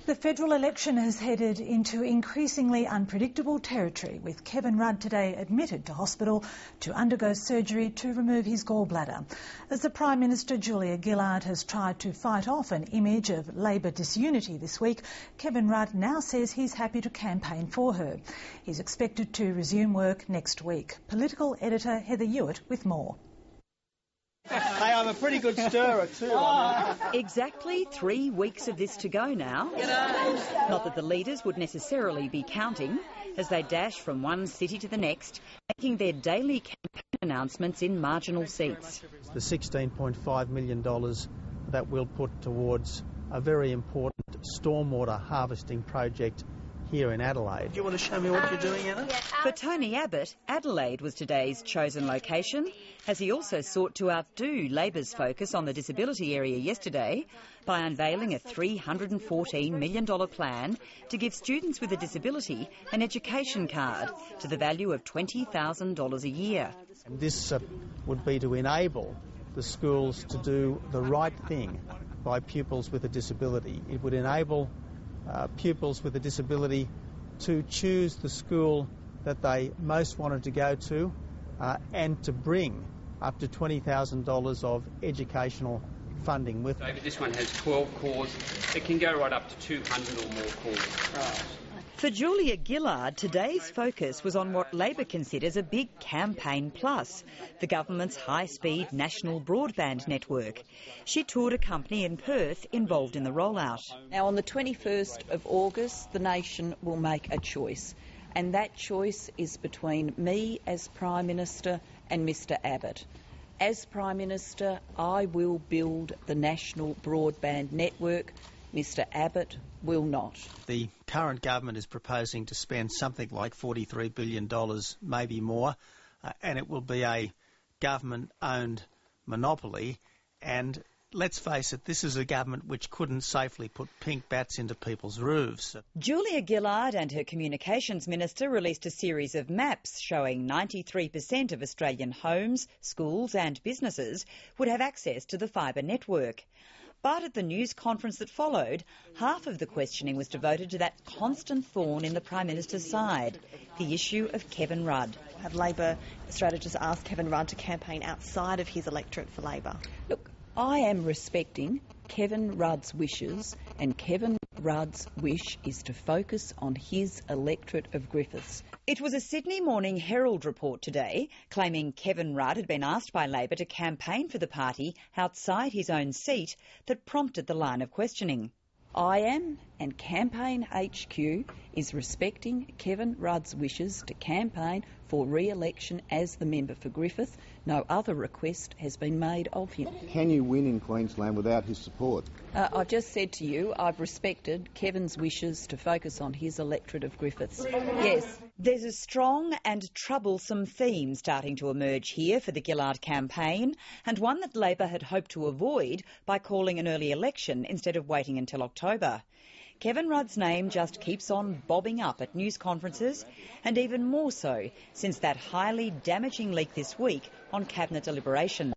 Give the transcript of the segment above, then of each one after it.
The federal election has headed into increasingly unpredictable territory, with Kevin Rudd today admitted to hospital to undergo surgery to remove his gallbladder. As the Prime Minister Julia Gillard has tried to fight off an image of Labor disunity this week, Kevin Rudd now says he's happy to campaign for her. He's expected to resume work next week. Political editor Heather Hewitt with more. Hey, I'm a pretty good stirrer too. Exactly 3 weeks of this to go now. Not that the leaders would necessarily be counting as they dash from one city to the next, making their daily campaign announcements in marginal seats. The $16.5 million that we'll put towards a very important stormwater harvesting project here in Adelaide. Do you want to show me what you're doing, Anna? For Tony Abbott, Adelaide was today's chosen location, as he also sought to outdo Labor's focus on the disability area yesterday by unveiling a $314 million plan to give students with a disability an education card to the value of $20,000 a year. And this would be to enable the schools to do the right thing by pupils with a disability. It would enable pupils with a disability to choose the school that they most wanted to go to and to bring up to $20,000 of educational funding with it. This one has 12 cores. It can go right up to 200 or more cores. Right. For Julia Gillard, today's focus was on what Labor considers a big campaign plus, the government's high-speed national broadband network. She toured a company in Perth involved in the rollout. Now, on the 21st of August, the nation will make a choice, and that choice is between me as Prime Minister and Mr Abbott. As Prime Minister, I will build the national broadband network. Mr Abbott will not. The current government is proposing to spend something like $43 billion, maybe more, and it will be a government-owned monopoly. And let's face it, this is a government which couldn't safely put pink bats into people's roofs. Julia Gillard and her Communications Minister released a series of maps showing 93% of Australian homes, schools and businesses would have access to the fibre network. But at the news conference that followed, half of the questioning was devoted to that constant thorn in the Prime Minister's side, the issue of Kevin Rudd. Have Labor strategists asked Kevin Rudd to campaign outside of his electorate for Labor? Look, I am respecting Kevin Rudd's wishes, and Kevin Rudd's wish is to focus on his electorate of Griffiths. It was a Sydney Morning Herald report today claiming Kevin Rudd had been asked by Labor to campaign for the party outside his own seat that prompted the line of questioning. I am, and Campaign HQ is respecting Kevin Rudd's wishes to campaign for re-election as the member for Griffith. No other request has been made of him. Can you win in Queensland without his support? I've just said to you, I've respected Kevin's wishes to focus on his electorate of Griffiths. Yes. There's a strong and troublesome theme starting to emerge here for the Gillard campaign, and one that Labor had hoped to avoid by calling an early election instead of waiting until October. Kevin Rudd's name just keeps on bobbing up at news conferences, and even more so since that highly damaging leak this week on Cabinet deliberations.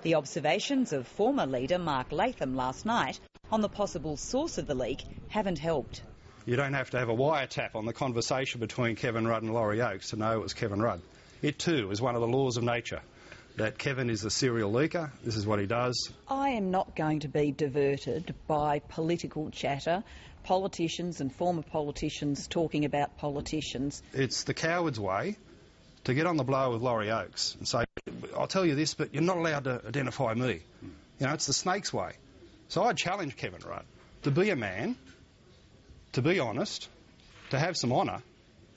The observations of former leader Mark Latham last night on the possible source of the leak haven't helped. You don't have to have a wiretap on the conversation between Kevin Rudd and Laurie Oakes to know it was Kevin Rudd. It too is one of the laws of nature, that Kevin is a serial leaker. This is what he does. I am not going to be diverted by political chatter, politicians and former politicians talking about politicians. It's the coward's way to get on the blow with Laurie Oakes and say, I'll tell you this, but you're not allowed to identify me. You know, it's the snake's way. So I challenge Kevin Rudd to be a man, to be honest, to have some honour,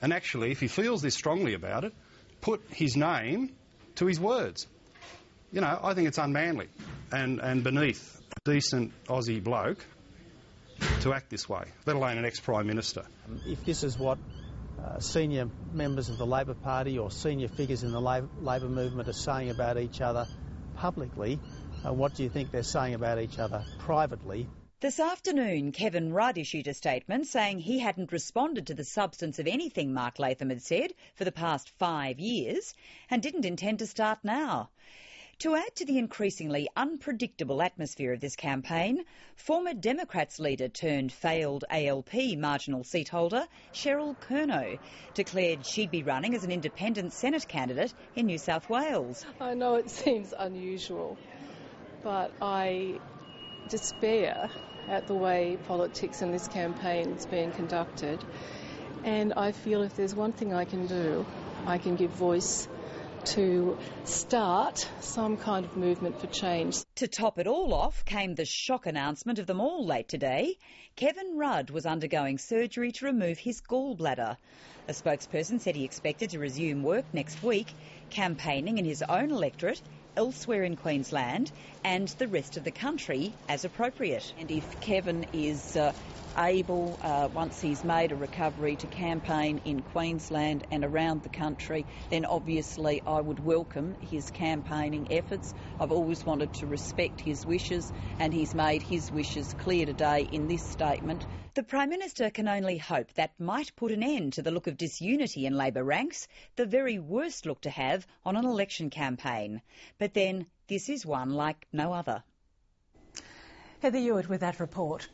and actually, if he feels this strongly about it, put his name to his words. You know, I think it's unmanly and beneath a decent Aussie bloke to act this way, let alone an ex-Prime Minister. If this is what senior members of the Labor Party or senior figures in the Labor movement are saying about each other publicly, what do you think they're saying about each other privately? This afternoon, Kevin Rudd issued a statement saying he hadn't responded to the substance of anything Mark Latham had said for the past 5 years and didn't intend to start now. To add to the increasingly unpredictable atmosphere of this campaign, former Democrats leader turned failed ALP marginal seat holder Cheryl Kernot declared she'd be running as an independent Senate candidate in New South Wales. I know it seems unusual, but I despair at the way politics in this campaign is being conducted, and I feel if there's one thing I can do, I can give voice to start some kind of movement for change. To top it all off came the shock announcement of them all late today. Kevin Rudd was undergoing surgery to remove his gallbladder. A spokesperson said he expected to resume work next week, campaigning in his own electorate, elsewhere in Queensland and the rest of the country as appropriate. And if Kevin is able, once he's made a recovery, to campaign in Queensland and around the country, then obviously I would welcome his campaigning efforts. I've always wanted to respect his wishes, and he's made his wishes clear today in this statement. The Prime Minister can only hope that might put an end to the look of disunity in Labor ranks, the very worst look to have on an election campaign. But then this is one like no other. Heather Hewitt with that report.